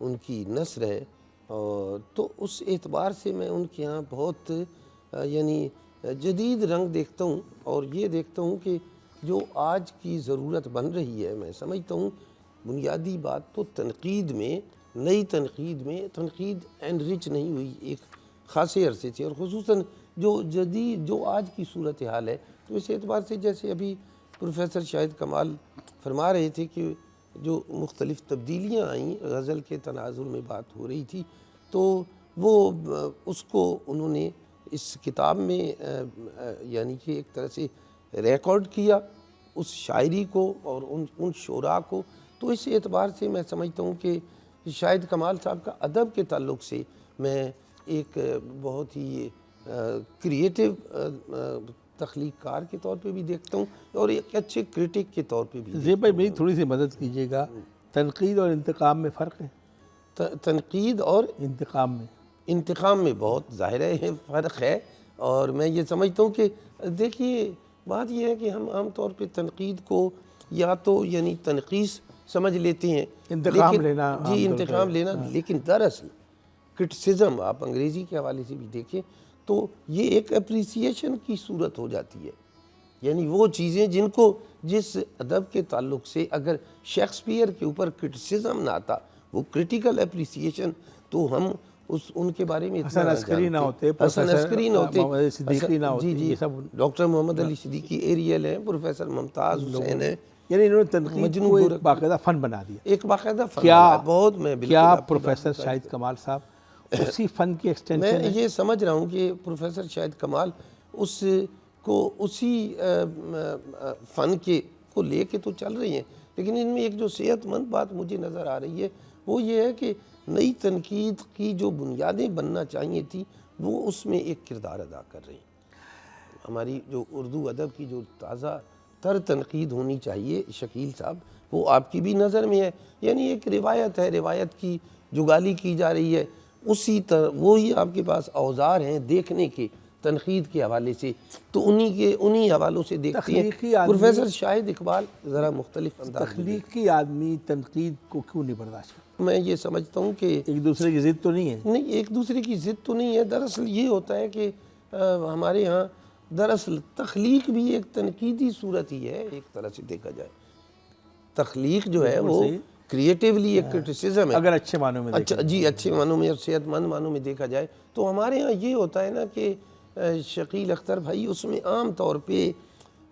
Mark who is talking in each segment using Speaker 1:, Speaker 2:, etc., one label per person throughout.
Speaker 1: ان کی نثر ہے، اور تو اس اعتبار سے میں ان کے ہاں بہت یعنی جدید رنگ دیکھتا ہوں، اور یہ دیکھتا ہوں کہ جو آج کی ضرورت بن رہی ہے، میں سمجھتا ہوں بنیادی بات تو تنقید میں، نئی تنقید میں تنقید انرچ نہیں ہوئی ایک خاصے عرصے سے، اور خصوصاً جو جدید جو آج کی صورتحال ہے، تو اس اعتبار سے جیسے ابھی پروفیسر شاہد کمال فرما رہے تھے کہ جو مختلف تبدیلیاں آئیں، غزل کے تناظر میں بات ہو رہی تھی، تو وہ اس کو انہوں نے اس کتاب میں یعنی کہ ایک طرح سے ریکارڈ کیا اس شاعری کو اور ان شعراء کو. تو اس اعتبار سے میں سمجھتا ہوں کہ شاہد کمال صاحب کا ادب کے تعلق سے میں ایک بہت ہی کریٹیو تخلیق کار کے طور پہ بھی دیکھتا ہوں، اور ایک اچھے کرٹک کے طور پہ بھی.
Speaker 2: زیب بھائی میری تھوڑی سی مدد کیجیے گا، تنقید اور انتقام میں فرق ہے؟
Speaker 1: تنقید اور
Speaker 2: انتقام میں
Speaker 1: بہت ظاہر ہے فرق ہے، اور میں یہ سمجھتا ہوں کہ دیکھیے بات یہ ہے کہ ہم عام طور پہ تنقید کو یا تو یعنی تنقیص سمجھ لیتے ہیں،
Speaker 2: انتقام لینا،
Speaker 1: جی انتقام لینا، لیکن دراصل کرٹسزم آپ انگریزی کے حوالے سے بھی دیکھیں تو یہ ایک اپریسیشن کی صورت ہو جاتی ہے. یعنی وہ چیزیں جن کو جس ادب کے تعلق سے اگر شیکسپیئر کے اوپر کرٹسزم نہ آتا، وہ کرٹیکل اپریسیشن، تو ہم ان کے بارے میں
Speaker 2: حسن عسکری نہ ہوتے،
Speaker 1: حسن عسکری نہ ہوتے،
Speaker 2: محمد صدیقی نہ ہوتے،
Speaker 1: جی
Speaker 2: یہ سب
Speaker 1: ڈاکٹر محمد علی صدیقی ایریل ہیں، پروفیسر ممتاز حسین ہیں.
Speaker 2: یعنی انہوں نے تنقید کو ایک باقاعدہ فن بنا دیا.
Speaker 1: ایک باقاعدہ فن بنا بہت. میں بالکل
Speaker 2: کیا پروفیسر شاہد کمال صاحب اسی فن کی ایکسٹینشن
Speaker 1: میں یہ سمجھ رہا ہوں کہ پروفیسر شاہد کمال اس کو اسی فن کے کو لے کے تو چل رہی ہیں، لیکن ان میں ایک جو صحت مند بات مجھے نظر آ رہی ہے وہ یہ ہے کہ نئی تنقید کی جو بنیادیں بننا چاہیے تھی وہ اس میں ایک کردار ادا کر رہی ہیں. ہماری جو اردو ادب کی جو تازہ تر تنقید ہونی چاہیے شکیل صاحب، وہ آپ کی بھی نظر میں ہے. یعنی ایک روایت ہے، روایت کی جگالی کی جا رہی ہے، اسی طرح وہی آپ کے پاس اوزار ہیں دیکھنے کے تنقید کے حوالے سے، تو انہی حوالوں سے دیکھتے ہیں. پروفیسر شاہد اقبال ذرا مختلف انداز.
Speaker 2: تخلیقی آدمی تنقید کو کیوں نہیں برداشت کرتا؟
Speaker 1: میں یہ سمجھتا ہوں کہ
Speaker 2: ایک دوسرے کی ضد تو نہیں ہے؟
Speaker 1: نہیں، ایک دوسرے کی ضد تو نہیں ہے. دراصل یہ ہوتا ہے کہ ہمارے ہاں دراصل تخلیق بھی ایک تنقیدی صورت ہی ہے. ایک طرح سے دیکھا جائے تخلیق جو ہے وہ کریٹیولی ایک کرٹیسزم ہے،
Speaker 2: اگر اچھے معنوں میں دیکھا
Speaker 1: جی اچھے معنوں میں اور صحت مند معنوں میں دیکھا جائے. تو ہمارے ہاں یہ ہوتا ہے نا کہ شکیل اختر بھائی اس میں عام طور پہ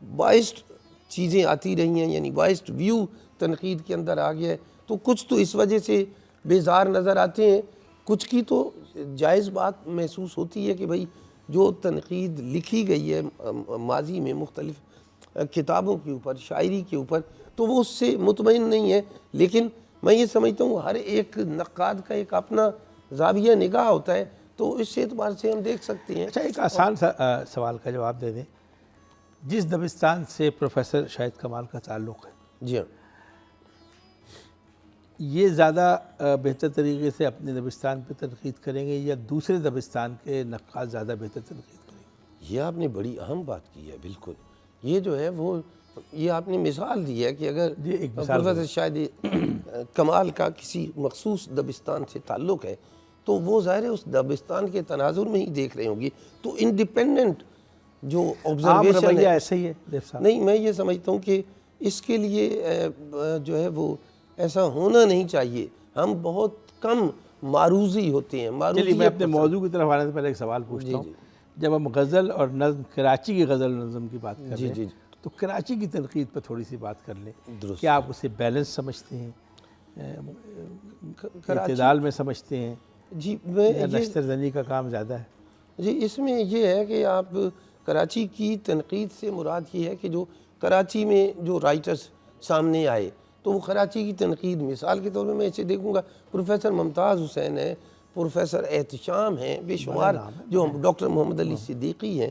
Speaker 1: بائسڈ چیزیں آتی رہی ہیں، یعنی بائسڈ ویو تنقید کے اندر آ گیا ہے. تو کچھ تو اس وجہ سے بیزار نظر آتے ہیں، کچھ کی تو جائز بات محسوس ہوتی ہے کہ بھئی جو تنقید لکھی گئی ہے ماضی میں مختلف کتابوں کے اوپر، شاعری کے اوپر، تو وہ اس سے مطمئن نہیں ہے. لیکن میں یہ سمجھتا ہوں ہر ایک نقاد کا ایک اپنا زاویہ نگاہ ہوتا ہے، تو اس اعتبار سے ہم دیکھ سکتے ہیں.
Speaker 2: اچھا، ایک آسان سوال کا جواب دے دیں. جس دبستان سے پروفیسر شاہد کمال کا تعلق ہے،
Speaker 1: جی ہاں،
Speaker 2: یہ زیادہ بہتر طریقے سے اپنے دبستان پہ تنقید کریں گے یا دوسرے دبستان کے نقاد زیادہ بہتر تنقید کریں گے؟
Speaker 1: یہ آپ نے بڑی اہم بات کی ہے. بالکل یہ جو ہے وہ یہ آپ نے مثال دی ہے کہ اگر پروفیسر شاہد کمال کا کسی مخصوص دبستان سے تعلق ہے تو وہ ظاہر ہے اس دبستان کے تناظر میں ہی دیکھ رہے ہوں گے. تو انڈیپینڈنٹ جو آبزرویشن ہے
Speaker 2: ایسا ہی ہے
Speaker 1: نہیں، میں یہ سمجھتا ہوں کہ اس کے لیے جو ہے وہ ایسا ہونا نہیں چاہیے. ہم بہت کم معروضی ہوتے ہیں.
Speaker 2: چلیے میں اپنے موضوع کی طرف آنے سے پہلے ایک سوال پوچھتا ہوں. جب ہم غزل اور نظم، کراچی کی غزل نظم کی بات کر رہے ہیں تو کراچی کی تنقید پر تھوڑی سی بات کر لیں. کیا آپ اسے بیلنس سمجھتے ہیں، اعتدال میں سمجھتے ہیں؟
Speaker 1: جی،
Speaker 2: نشتر زنی کا کام زیادہ ہے.
Speaker 1: جی اس میں یہ ہے کہ آپ کراچی کی تنقید سے مراد یہ ہے کہ جو کراچی میں جو رائٹرز سامنے آئے تو وہ کراچی کی تنقید. مثال کے طور پہ میں اسے دیکھوں گا پروفیسر ممتاز حسین ہیں، پروفیسر احتشام ہیں، بے شمار جو ڈاکٹر محمد علی صدیقی ہیں.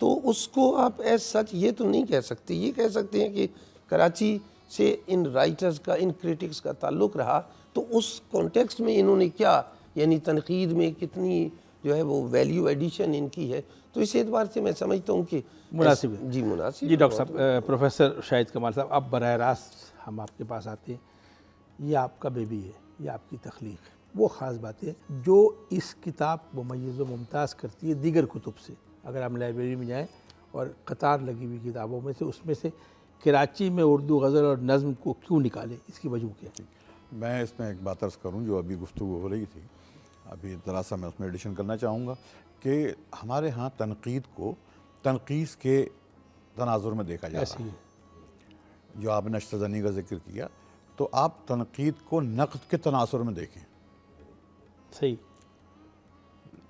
Speaker 1: تو اس کو آپ ایز سچ یہ تو نہیں کہہ سکتے. یہ کہہ سکتے ہیں کہ کراچی سے ان رائٹرز کا، ان کریٹکس کا تعلق رہا، تو اس کانٹیکسٹ میں انہوں نے کیا، یعنی تنقید میں کتنی جو ہے وہ ویلیو ایڈیشن ان کی ہے. تو اس اعتبار سے میں سمجھتا ہوں کہ
Speaker 2: مناسب ہے.
Speaker 1: جی مناسب.
Speaker 2: جی ڈاکٹر صاحب، پروفیسر شاہد کمال صاحب، اب براہ راست ہم آپ کے پاس آتے ہیں. یہ آپ کا بیبی ہے، یہ آپ کی تخلیق ہے، وہ خاص باتیں جو اس کتاب ممیز و ممتاز کرتی ہے دیگر کتب سے۔ اگر ہم لائبریری میں جائیں اور قطار لگی ہوئی کتابوں میں سے، اس میں سے کراچی میں اردو غزل اور نظم کو کیوں نکالے، اس کی وجہ کیا ہے؟
Speaker 3: میں اس میں ایک بات عرض کروں جو ابھی گفتگو ہو رہی تھی، ابھی ذرا سا میں اس میں ایڈیشن کرنا چاہوں گا کہ ہمارے ہاں تنقید کو تنقیص کے تناظر میں دیکھا جا رہا ہے۔ جو آپ نے نشر زنی کا ذکر کیا، تو آپ تنقید کو نقد کے تناظر میں دیکھیں۔
Speaker 2: صحیح۔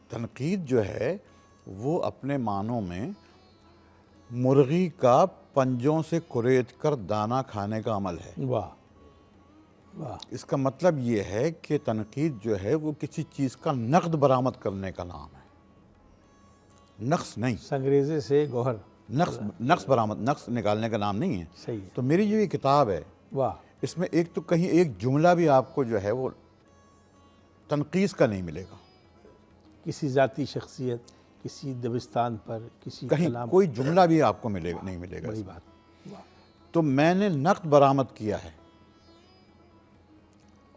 Speaker 3: تنقید جو ہے وہ اپنے معنوں میں مرغی کا پنجوں سے کریت کر دانہ کھانے کا عمل ہے۔
Speaker 2: واہ واہ۔
Speaker 3: اس کا مطلب یہ ہے کہ تنقید جو ہے وہ کسی چیز کا نقد برآمد کرنے کا نام ہے، نقص نہیں۔
Speaker 2: سنگریزے سے گوہر۔
Speaker 3: نقص برآمد، نقص نکالنے کا نام نہیں ہے۔
Speaker 2: صحیح۔
Speaker 3: تو میری جو یہ کتاب ہے،
Speaker 2: واہ۔
Speaker 3: اس میں ایک تو کہیں ایک جملہ بھی آپ کو جو ہے وہ تنقیص کا نہیں ملے گا،
Speaker 2: کسی ذاتی شخصیت، کسی دبستان پر، کسی
Speaker 3: کہیں
Speaker 2: کلام،
Speaker 3: کوئی جملہ بھی آپ کو نہیں ملے گا۔
Speaker 2: بڑی بات۔ واہ۔
Speaker 3: تو میں نے نقد برآمد کیا ہے،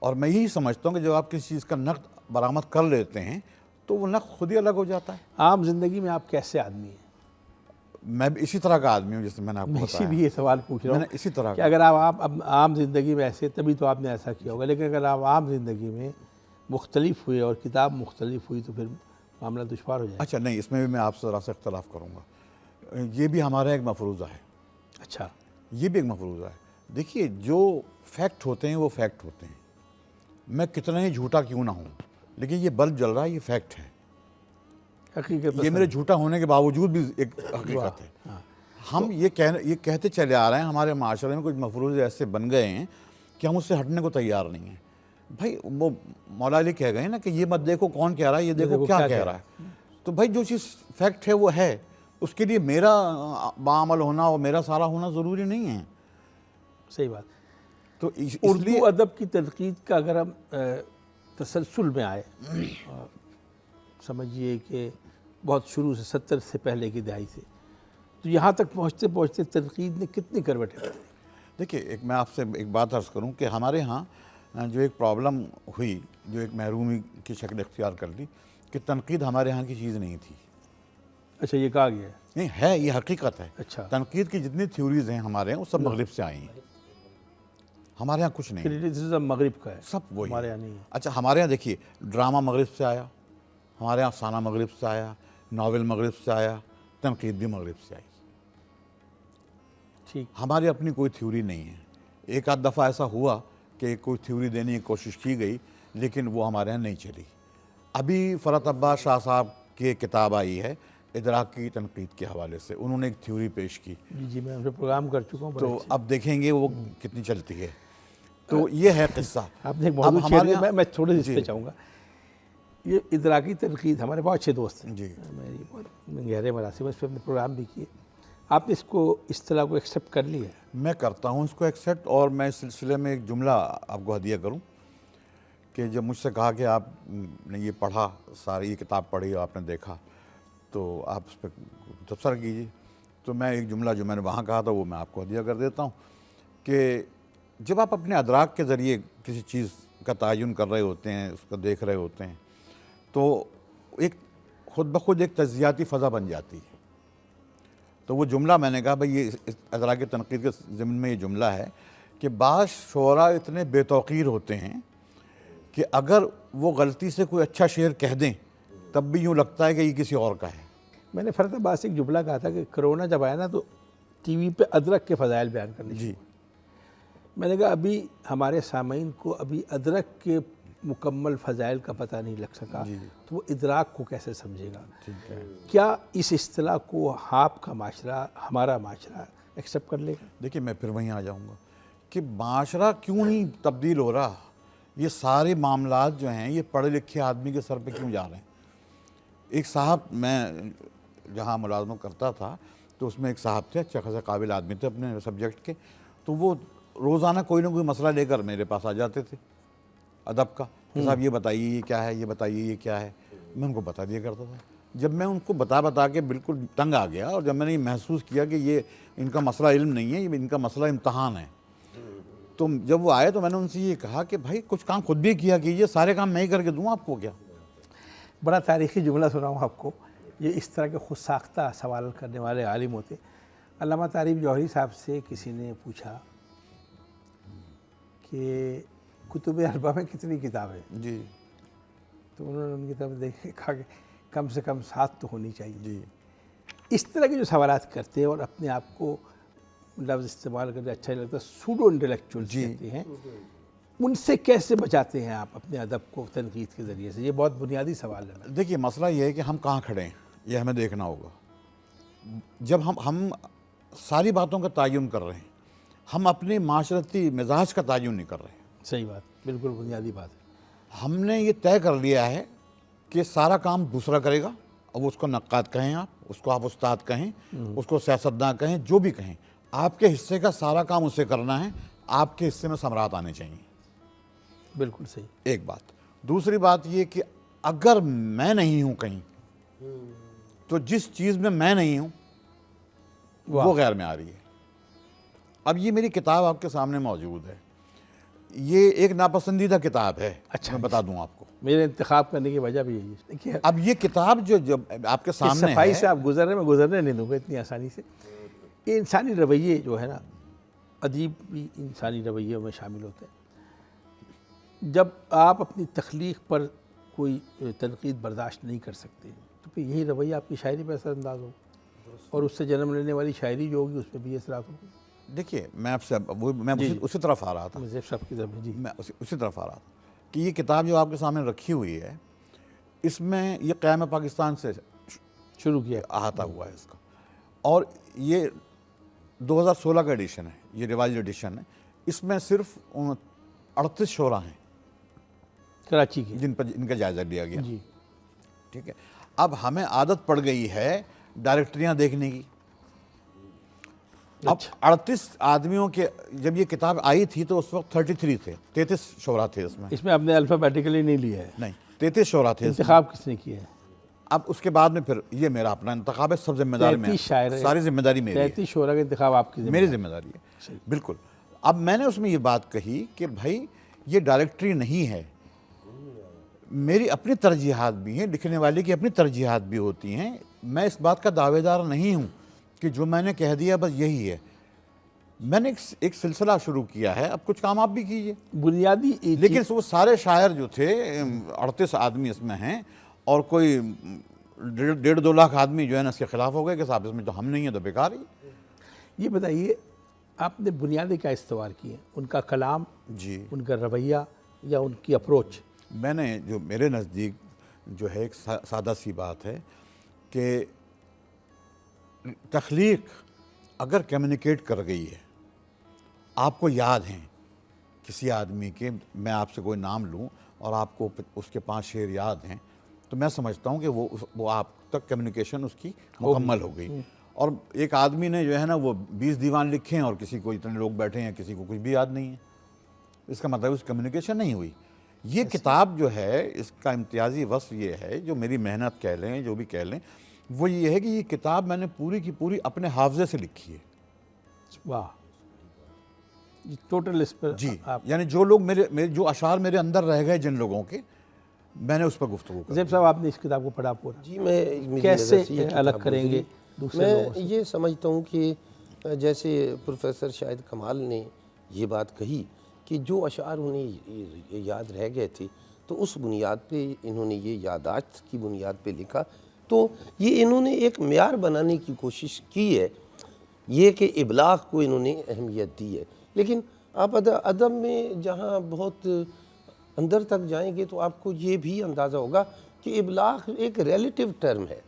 Speaker 3: اور میں یہی سمجھتا ہوں کہ جب آپ کسی چیز کا نقد برآمد کر لیتے ہیں تو وہ نقد خود ہی الگ ہو جاتا ہے۔
Speaker 2: عام زندگی میں آپ کیسے آدمی ہیں؟
Speaker 3: میں بھی اسی طرح کا آدمی ہوں جیسے میں نے آپ کو
Speaker 2: میں اسی
Speaker 3: بتایا،
Speaker 2: لیے یہ سوال پوچھ رہا
Speaker 3: میں
Speaker 2: ہوں
Speaker 3: نے اسی طرح
Speaker 2: کہ
Speaker 3: کا۔
Speaker 2: اگر آپ عام زندگی میں ایسے، تبھی تو آپ نے ایسا کیا ہوگا، لیکن اگر آپ عام زندگی میں مختلف ہوئے اور کتاب مختلف ہوئی تو پھر معاملہ دشوار ہو جائے گا۔
Speaker 3: اچھا نہیں، اس میں بھی میں آپ سے ذرا سا اختلاف کروں گا۔ یہ بھی ہمارا ایک مفروضہ ہے،
Speaker 2: اچھا۔
Speaker 3: یہ بھی ایک مفروضہ ہے۔ دیکھیے، جو فیکٹ ہوتے ہیں وہ فیکٹ ہوتے ہیں، میں کتنا ہی جھوٹا کیوں نہ ہوں، لیکن یہ بلب جل رہا ہے، یہ فیکٹ ہے۔
Speaker 2: حقیقت
Speaker 3: یہ میرے جھوٹا ہونے کے باوجود بھی ایک حقیقت ہے۔ ہم یہ کہتے چلے آ رہے ہیں، ہمارے معاشرے میں کچھ مفروضے ایسے بن گئے ہیں کہ ہم اس سے ہٹنے کو تیار نہیں ہیں۔ بھائی وہ مولا علی کہہ گئے نا کہ یہ مت دیکھو کون کہہ رہا ہے، یہ دیکھو کیا کہہ رہا ہے۔ تو بھائی جو چیز فیکٹ ہے وہ ہے، اس کے لیے میرا باعمل ہونا اور میرا سارا ہونا ضروری نہیں ہے۔
Speaker 2: صحیح بات۔
Speaker 3: تو اس لیے
Speaker 2: اردو ادب کی تنقید کا اگر ہم تسلسل میں آئے، سمجھیے کہ بہت شروع سے 70 سے پہلے کی دہائی سے، تو یہاں تک پہنچتے پہنچتے تنقید نے کتنی کروٹیں بدلی؟
Speaker 3: دیکھیے، میں آپ سے ایک بات عرض کروں کہ ہمارے ہاں جو ایک پرابلم ہوئی، جو ایک محرومی کی شکل اختیار کر لی، کہ تنقید ہمارے ہاں کی چیز نہیں تھی۔
Speaker 2: اچھا، یہ کہا گیا ہے؟
Speaker 3: نہیں ہے، یہ حقیقت ہے۔
Speaker 2: اچھا۔
Speaker 3: تنقید کی جتنی تھیوریز ہیں ہمارے ہیں وہ سب مغرب سے آئی ہیں، ہمارے ہاں کچھ نہیں ہے،
Speaker 2: کریٹیسزم مغرب کا ہے،
Speaker 3: سب وہی
Speaker 2: ہمارے
Speaker 3: ہے۔
Speaker 2: یہاں نہیں ہے۔
Speaker 3: اچھا، ہمارے ہاں دیکھیے، ڈرامہ مغرب سے آیا، ہمارے ہاں افسانہ مغرب سے آیا، ناول مغرب سے آیا، تنقید بھی مغرب سے آئی۔
Speaker 2: ٹھیک۔
Speaker 3: ہماری اپنی کوئی تھیوری نہیں ہے۔ ایک آدھ دفعہ ایسا ہوا کہ کوئی تھیوری دینے کی کوشش کی گئی، لیکن وہ ہمارے ہاں نہیں چلی۔ ابھی فرحت عباس شاہ صاحب کی ایک کتاب آئی ہے ادراک کی تنقید کے حوالے سے، انہوں نے ایک تھیوری پیش کی،
Speaker 2: جی میں ان سے پروگرام کر چکا ہوں۔
Speaker 3: تو اب دیکھیں گے وہ کتنی چلتی ہے۔ تو یہ ہے قصہ۔
Speaker 2: آپ نے ایک موضوع چھیڑ دیا، میں تھوڑے سے اس پہ چاہوں گا۔ یہ ادراکی تنقید، ہمارے بہت اچھے دوست ہیں،
Speaker 3: جی،
Speaker 2: میری بہت گہرے مراسم، اس پہ ہم نے پروگرام بھی کیے۔ آپ نے اس کو اصطلاح کو ایکسیپٹ کر لیا ہے؟
Speaker 3: میں کرتا ہوں اس کو ایکسیپٹ، اور میں اس سلسلے میں ایک جملہ آپ کو ہدیہ کروں کہ جب مجھ سے کہا کہ آپ نے یہ پڑھا، ساری یہ کتاب پڑھی اور آپ نے دیکھا، تو آپ اس پہ تبصرہ کیجیے، تو میں ایک جملہ جو میں نے وہاں کہا تھا وہ میں آپ کو ہدیہ کر دیتا ہوں کہ جب آپ اپنے ادراک کے ذریعے کسی چیز کا تعین کر رہے ہوتے ہیں، اس کو دیکھ رہے ہوتے ہیں، تو ایک خود بخود ایک تجزیاتی فضا بن جاتی ہے۔ تو وہ جملہ میں نے کہا بھئی یہ ادراک تنقید کے ضمن میں یہ جملہ ہے کہ بعض شعراء اتنے بے توقیر ہوتے ہیں کہ اگر وہ غلطی سے کوئی اچھا شعر کہہ دیں تب بھی یوں لگتا ہے کہ یہ کسی اور کا ہے۔
Speaker 2: میں نے فرحت عباس سے ایک جملہ کہا تھا کہ کرونا جب آیا نا تو ٹی وی پہ ادرک کے فضائل بیان کرنے
Speaker 3: جی،
Speaker 2: میں نے کہا ابھی ہمارے سامعین کو ابھی ادرک کے مکمل فضائل کا پتہ نہیں لگ سکا، تو وہ ادراک کو کیسے سمجھے گا؟
Speaker 3: ٹھیک ہے۔
Speaker 2: کیا اس اصطلاح کو آپ کا معاشرہ، ہمارا معاشرہ ایکسیپٹ کر لے گا؟
Speaker 3: دیکھیے، میں پھر وہیں آ جاؤں گا کہ معاشرہ کیوں نہیں تبدیل ہو رہا؟ یہ سارے معاملات جو ہیں یہ پڑھے لکھے آدمی کے سر پہ کیوں جا رہے ہیں؟ ایک صاحب، میں جہاں ملازمت کرتا تھا تو اس میں ایک صاحب تھے، اچھا خاصا قابل آدمی تھے اپنے سبجیکٹ کے، تو وہ روزانہ کوئی نہ کوئی مسئلہ لے کر میرے پاس آ جاتے تھے ادب کا کہ صاحب یہ بتائیے یہ کیا ہے، یہ بتائیے یہ کیا ہے۔ میں ان کو بتا دیا کرتا تھا۔ جب میں ان کو بتا کے بالکل تنگ آ گیا، اور جب میں نے یہ محسوس کیا کہ یہ ان کا مسئلہ علم نہیں ہے، یہ ان کا مسئلہ امتحان ہے، تو جب وہ آئے تو میں نے ان سے یہ کہا کہ بھائی کچھ کام خود بھی کیا کیجیے، سارے کام میں ہی کر کے دوں آپ کو کیا؟
Speaker 2: بڑا تاریخی جملہ سناؤں آپ کو، یہ اس طرح کے خود ساختہ سوال کرنے والے عالم ہوتے. علامہ طارق جوہری صاحب سے کسی نے پوچھا کہ کتب اربعہ میں کتنی کتابیں؟
Speaker 3: جی
Speaker 2: تو انہوں نے ان کی طرف دیکھ کے کہا کہ کم سے کم 7 تو ہونی چاہیے.
Speaker 3: جی
Speaker 2: اس طرح کے جو سوالات کرتے ہیں اور اپنے آپ کو لفظ استعمال کرتے اچھا نہیں لگتا، سوڈو انٹلیکچوئل کہتے ہیں، ان سے کیسے بچاتے ہیں آپ اپنے ادب کو تنقید کے ذریعے سے؟ یہ بہت بنیادی سوال ہے.
Speaker 3: دیکھیے مسئلہ یہ ہے کہ ہم کہاں کھڑے ہیں یہ ہمیں دیکھنا ہوگا. جب ہم ساری باتوں کا تعین کر رہے ہیں، ہم اپنے معاشرتی مزاج کا تعین نہیں کر رہے ہیں.
Speaker 2: صحیح بات، بالکل بنیادی بات ہے.
Speaker 3: ہم نے یہ طے کر لیا ہے کہ سارا کام دوسرا کرے گا. اب اس کو نقاد کہیں، اس کو آپ استاد کہیں، اس کو سیاستداں کہیں، جو بھی کہیں، آپ کے حصے کا سارا کام اسے کرنا ہے. آپ کے حصے میں ثمرات آنے چاہیے.
Speaker 2: بالکل صحیح.
Speaker 3: ایک بات. دوسری بات یہ کہ اگر میں نہیں ہوں کہیں تو جس چیز میں نہیں ہوں وہ غیر میں آ رہی ہے. اب یہ میری کتاب آپ کے سامنے موجود ہے، یہ ایک ناپسندیدہ کتاب ہے.
Speaker 2: اچھا،
Speaker 3: میں بتا دوں آپ کو،
Speaker 2: میرے انتخاب کرنے کی وجہ بھی یہی ہے. دیکھیے
Speaker 3: اب یہ کتاب جو جب آپ کے سامنے
Speaker 2: صفائی
Speaker 3: ہے،
Speaker 2: سے آپ میں گزرنے نہیں دوں گا اتنی آسانی سے. یہ انسانی رویے جو ہے نا، ادیب بھی انسانی رویوں میں شامل ہوتے ہیں. جب آپ اپنی تخلیق پر کوئی تنقید برداشت نہیں کر سکتے تو پھر یہی رویہ آپ کی شاعری پہ اثر انداز ہو، اور اس سے جنم لینے والی شاعری جو ہوگی اس پہ بھی اثرات ہوگی.
Speaker 3: دیکھیے میں آپ سے اسی طرف آ رہا تھا.
Speaker 2: مجھے سب کی طرف جی
Speaker 3: میں اسی طرف آ رہا تھا کہ یہ کتاب جو آپ کے سامنے رکھی ہوئی ہے، اس میں یہ قیام پاکستان سے
Speaker 2: شروع کیا
Speaker 3: احاطہ ہوا ہے اس کا، اور یہ 2016 کا ایڈیشن ہے، یہ ریوائزڈ ایڈیشن ہے. اس میں صرف 38 شعراء ہیں
Speaker 2: کراچی کی
Speaker 3: جن کا جائزہ لیا گیا.
Speaker 2: جی.
Speaker 3: ٹھیک ہے. اب ہمیں عادت پڑ گئی ہے ڈائریکٹریاں دیکھنے کی. اب 38 آدمیوں کے جب یہ کتاب آئی تھی تو اس وقت 33 تھے، 33 شعراء تھے اس میں.
Speaker 2: اس میں آپ نے الفابیٹیکلی نہیں لیا ہے؟
Speaker 3: نہیں، 33 شعراء تھے.
Speaker 2: انتخاب کس نے کیا ہے؟
Speaker 3: اب اس کے بعد میں پھر یہ میرا اپنا انتخاب ہے، سب ذمہ داری میں، ساری ذمہ داری میری ہے.
Speaker 2: 33 شعراء کا انتخاب آپ کی
Speaker 3: میری ذمہ داری ہے. بالکل. اب میں نے اس میں یہ بات کہی کہ بھائی یہ ڈائریکٹری نہیں ہے، میری اپنی ترجیحات بھی ہیں، لکھنے والے کی اپنی ترجیحات بھی ہوتی ہیں. میں اس بات کا دعوے دار نہیں ہوں کہ جو میں نے کہہ دیا بس یہی ہے. میں نے ایک سلسلہ شروع کیا ہے، اب کچھ کام آپ بھی کیجئے.
Speaker 2: بنیادی
Speaker 3: لیکن وہ سارے شاعر جو تھے، 38 آدمی اس میں ہیں، اور کوئی 1.5-2 لاکھ آدمی جو ہے نا اس کے خلاف ہو گئے کہ صاحب اس میں تو ہم نہیں ہیں تو بیکار ہی.
Speaker 2: یہ بتائیے آپ نے بنیادی کیا استوار کیے؟ ان کا کلام،
Speaker 3: جی،
Speaker 2: ان کا رویہ، یا ان کی اپروچ؟
Speaker 3: میں نے جو میرے نزدیک جو ہے ایک سادہ سی بات ہے کہ تخلیق اگر کمیونیکیٹ کر گئی ہے، آپ کو یاد ہیں کسی آدمی کے، میں آپ سے کوئی نام لوں اور آپ کو اس کے 5 شعر یاد ہیں، تو میں سمجھتا ہوں کہ وہ آپ تک کمیونیکیشن اس کی مکمل ہو گئی. اور ایک آدمی نے جو ہے نا وہ 20 دیوان لکھے ہیں اور کسی کو اتنے لوگ بیٹھے ہیں، کسی کو کچھ بھی یاد نہیں ہے، اس کا مطلب اس کمیونیکیشن نہیں ہوئی. یہ کتاب جو ہے اس کا امتیازی وصف یہ ہے، جو میری محنت کہہ لیں جو بھی کہہ لیں، وہ یہ ہے کہ یہ کتاب میں نے پوری کی پوری اپنے حافظے سے لکھی ہے.
Speaker 2: واہ، ٹوٹل اس پر
Speaker 3: جی، یعنی جو لوگ جو اشعار میرے اندر رہ گئے جن لوگوں کے، میں نے اس پر گفتگو کی.
Speaker 2: زیب صاحب آپ نے اس کتاب کو پڑھا پورا؟
Speaker 1: جی، میں
Speaker 2: کیسے الگ کریں گے دوسرے لوگوں سے؟
Speaker 1: میں یہ سمجھتا ہوں کہ جیسے پروفیسر شاہد کمال نے یہ بات کہی کہ جو اشعار انہیں یاد رہ گئے تھے تو اس بنیاد پہ انہوں نے یہ یادداشت کی بنیاد پہ لکھا، تو یہ انہوں نے ایک معیار بنانے کی کوشش کی ہے، یہ کہ ابلاغ کو انہوں نے اہمیت دی ہے. لیکن آپ ادب میں جہاں بہت اندر تک جائیں گے تو آپ کو یہ بھی اندازہ ہوگا کہ ابلاغ ایک ریلیٹیو ٹرم ہے.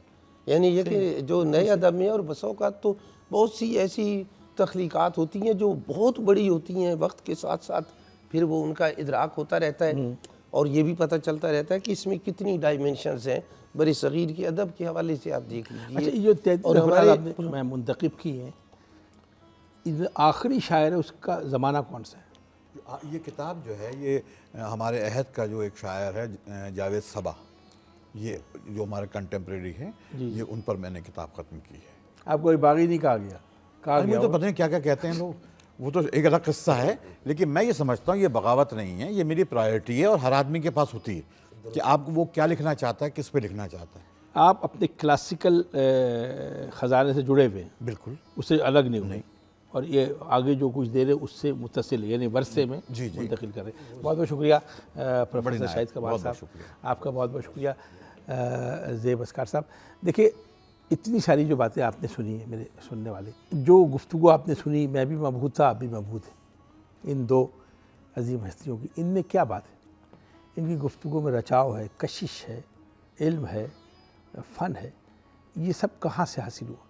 Speaker 1: یعنی یہ کہ جو نئے ادب میں، اور بسا اوقات تو بہت سی ایسی تخلیقات ہوتی ہیں جو بہت بڑی ہوتی ہیں، وقت کے ساتھ ساتھ پھر وہ ان کا ادراک ہوتا رہتا ہے اور یہ بھی پتہ چلتا رہتا ہے کہ اس میں کتنی ڈائمنشنز ہیں. بر صغیر کے ادب کے حوالے سے آپ دیکھ لیجیے.
Speaker 2: اچھا، یہ جو 33 افراد آپ نے میں منتخب کی ہیں، اس میں آخری شاعر ہے، اس کا زمانہ کون سا ہے؟
Speaker 3: یہ کتاب جو ہے یہ ہمارے عہد کا جو ایک شاعر ہے جاوید صبا، یہ جو ہمارے کنٹمپریری ہیں، یہ ان پر میں نے کتاب ختم کی ہے.
Speaker 2: آپ کو باغی نہیں کہا گیا؟
Speaker 3: مجھے تو پتہ نہیں کیا کیا کہتے ہیں لوگ. وہ تو ایک الگ قصہ ہے، لیکن میں یہ سمجھتا ہوں یہ بغاوت نہیں ہے، یہ میری پرائیورٹی ہے اور ہر آدمی کے پاس ہوتی ہے کہ آپ وہ کیا لکھنا چاہتا ہے، کس پہ لکھنا چاہتا ہے۔
Speaker 2: آپ اپنے کلاسیکل خزانے سے جڑے ہوئے ہیں،
Speaker 3: بالکل
Speaker 2: اس سے الگ نہیں ہوئے، اور یہ آگے جو کچھ دے رہے اس سے متصل ہے، یعنی ورثے میں منتقل کر رہے ہیں۔ بہت بہت شکریہ پروفیسر شاہد کمال صاحب، آپ کا بہت بہت شکریہ زیب اسکار صاحب۔ دیکھیے اتنی ساری جو باتیں آپ نے سنی ہیں میرے سننے والے، جو گفتگو آپ نے سنی، میں بھی مبہوت تھا، آپ بھی مبہوت ہیں ان دو عظیم ہستیوں کی۔ ان میں کیا بات ہے؟ ان کی گفتگو میں رچاؤ ہے، کشش ہے، علم ہے، فن ہے۔ یہ سب کہاں سے حاصل ہوا؟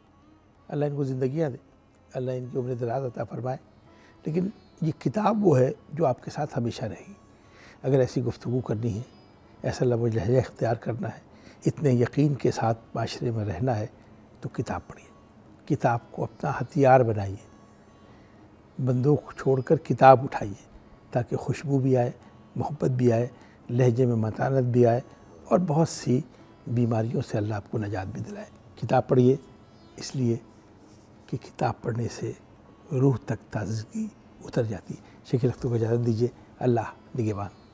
Speaker 2: اللہ ان کو زندگیاں دے، اللہ ان کی عمر دراز عطا فرمائے۔ لیکن یہ کتاب وہ ہے جو آپ کے ساتھ ہمیشہ رہے گی۔ اگر ایسی گفتگو کرنی ہے، ایسا لب و لہجہ اختیار کرنا ہے، اتنے یقین کے ساتھ معاشرے میں رہنا ہے، تو کتاب پڑھیے، کتاب کو اپنا ہتھیار بنائیے، بندوق چھوڑ کر کتاب اٹھائیے، تاکہ خوشبو بھی آئے، محبت بھی آئے، لہجے میں متانت بھی آئے، اور بہت سی بیماریوں سے اللہ آپ کو نجات بھی دلائے۔ کتاب پڑھیے، اس لیے کہ کتاب پڑھنے سے روح تک تازگی اتر جاتی ہے۔ شکیل اختر کو اجازت دیجیے، اللہ نگہبان۔